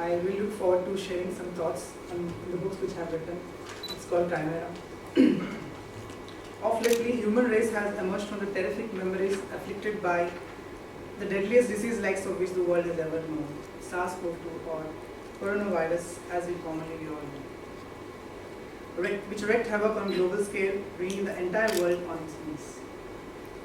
I will look forward to sharing some thoughts on the books which I have written. It's called Chimera. Of lately, human race has emerged from the terrific memories afflicted by the deadliest disease likes of which the world has ever known, SARS-CoV-2 or coronavirus as we commonly all know, which wreaked havoc on global scale, bringing the entire world on its knees.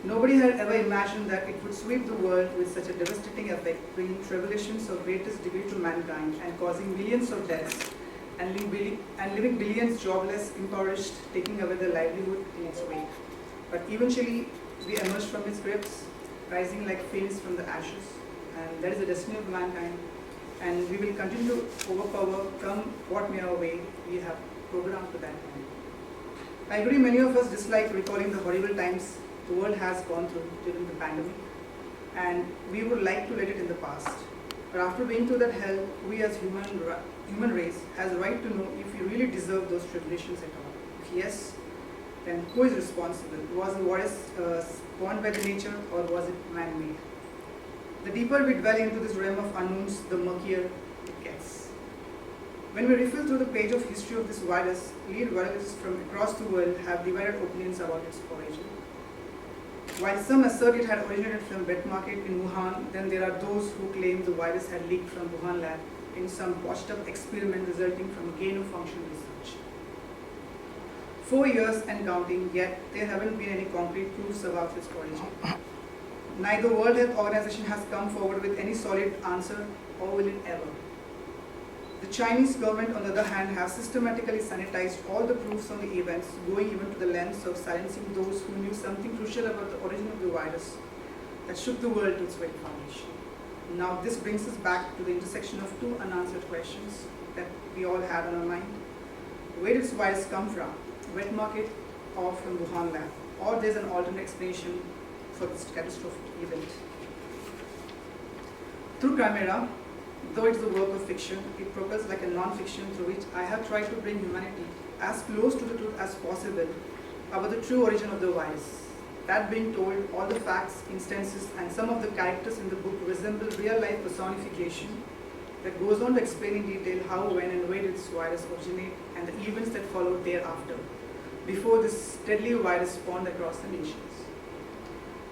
Nobody had ever imagined that it would sweep the world with such a devastating effect, bringing tribulations of greatest degree to mankind and causing millions of deaths and leaving billions jobless, impoverished, taking away their livelihood in its wake. But eventually, we emerged from its grips, rising like phoenix from the ashes, and that is the destiny of mankind. And we will continue to overpower, come what may our way. We have programmed to that end. I agree, many of us dislike recalling the horrible times the world has gone through during the pandemic, and we would like to let it in the past. But after being through that hell, we as human race has the right to know if we really deserve those tribulations at all. If yes, then who is responsible? Was the virus spawned by the nature, or was it man-made? The deeper we dwell into this realm of unknowns, the murkier it gets. When we refill through the page of history of this virus, lead virologists from across the world have divided opinions about its origin. While some assert it had originated from wet market in Wuhan, then there are those who claim the virus had leaked from Wuhan lab in some botched-up experiment resulting from gain-of-function research. 4 years and counting, yet there haven't been any concrete proofs about its origin. Neither World Health Organization has come forward with any solid answer, or will it ever. The Chinese government, on the other hand, have systematically sanitized all the proofs on the events, going even to the lengths of silencing those who knew something crucial about the origin of the virus that shook the world to its very foundation. Now this brings us back to the intersection of two unanswered questions that we all have on our mind. Where did this virus come from? Wet market or from Wuhan lab? Or there's an alternate explanation for this catastrophic event. Through Chimera, though it's the work of fiction, it propels like a non-fiction through which I have tried to bring humanity as close to the truth as possible about the true origin of the virus. That being told, all the facts, instances, and some of the characters in the book resemble real-life personification that goes on to explain in detail how, when, and where did this virus originate and the events that followed thereafter, before this deadly virus spawned across the nations.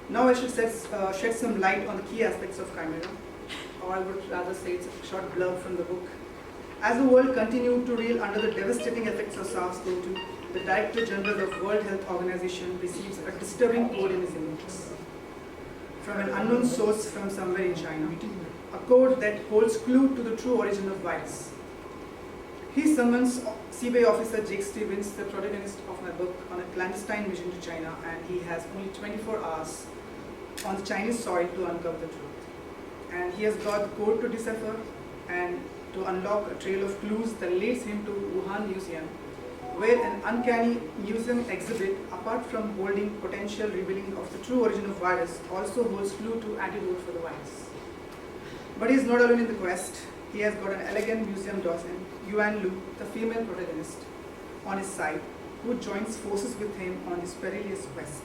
Now I should shed some light on the key aspects of Chimera, or I would rather say it's a short blurb from the book. As the world continued to reel under the devastating effects of SARS-CoV-2, the Director General of World Health Organization receives a disturbing code in his inbox from an unknown source from somewhere in China, a code that holds clue to the true origin of virus. He summons CBI officer Jake Stevens, the protagonist of my book, on a clandestine mission to China, and he has only 24 hours on the Chinese soil to uncover the truth. And he has got the code to decipher and to unlock a trail of clues that leads him to Wuhan Museum, where an uncanny museum exhibit, apart from holding potential revealing of the true origin of virus, also holds clue to antidote for the virus. But he is not alone in the quest. He has got an elegant museum docent, Yuan Lu, the female protagonist, on his side, who joins forces with him on this perilous quest.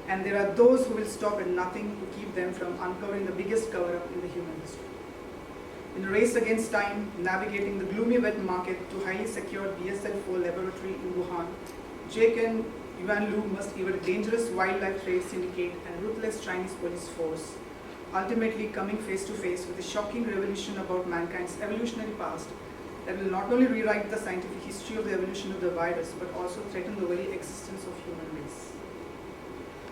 And there are those who will stop at nothing to keep them from uncovering the biggest cover-up in the human history. In a race against time, navigating the gloomy wet market to highly secured BSL-4 laboratory in Wuhan, Jake and Yuan Lu must evade a dangerous wildlife trade syndicate and ruthless Chinese police force, ultimately coming face to face with a shocking revelation about mankind's evolutionary past that will not only rewrite the scientific history of the evolution of the virus, but also threaten the very existence of human race.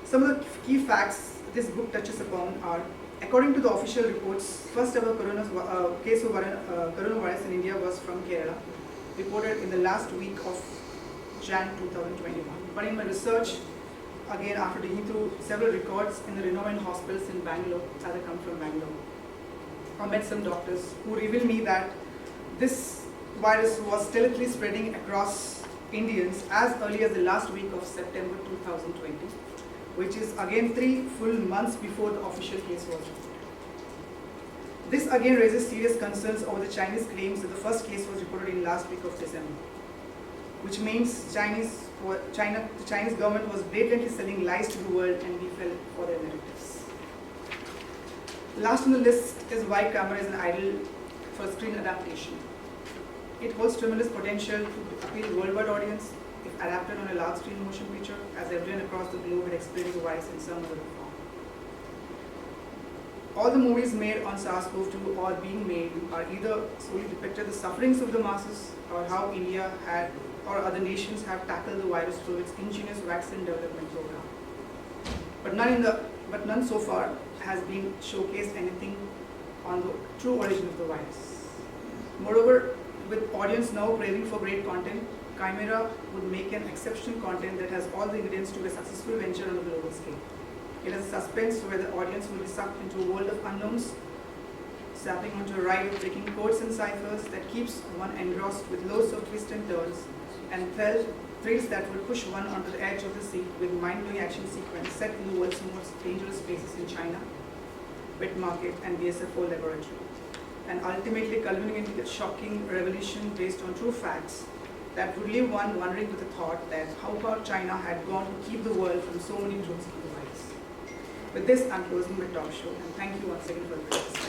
Some of the key facts this book touches upon are, according to the official reports, first ever case of coronavirus in India was from Kerala, reported in the last week of Jan 2021. But in my research, again after digging through several records in the renowned hospitals in Bangalore, as I come from Bangalore, I met some doctors who revealed me that this virus was stealthily spreading across Indians as early as the last week of September 2020. Which is again 3 full months before the official case was reported. This again raises serious concerns over the Chinese claims that the first case was reported in last week of December, which means the Chinese government was blatantly selling lies to the world, and we fell for their narratives. Last on the list is why Chimera is an idle for screen adaptation. It holds tremendous potential to appeal to worldwide audience if adapted on a large screen motion picture, as everyone across the globe had experienced the virus in some other form. All the movies made on SARS-CoV-2 or being made are either solely depicted the sufferings of the masses or how India had or other nations have tackled the virus through its ingenious vaccine development program. But none so far has been showcased anything on the true origin of the virus. Moreover, with audience now craving for great content, Chimera would make an exceptional content that has all the ingredients to be a successful venture on a global scale. It has a suspense where the audience will be sucked into a world of unknowns, zapping onto a ride of breaking codes and ciphers that keeps one engrossed with loads of twists and turns, and thrills that will push one onto the edge of the seat with mind-blowing action sequence set in the world's most dangerous places in China, wet market, and BSF-4 laboratory, and ultimately culminating into a shocking revolution based on true facts that would leave one wondering with the thought that how far China had gone to keep the world from so many truths in the virus. With this, I'm closing my talk show, and thank you once again for the presence.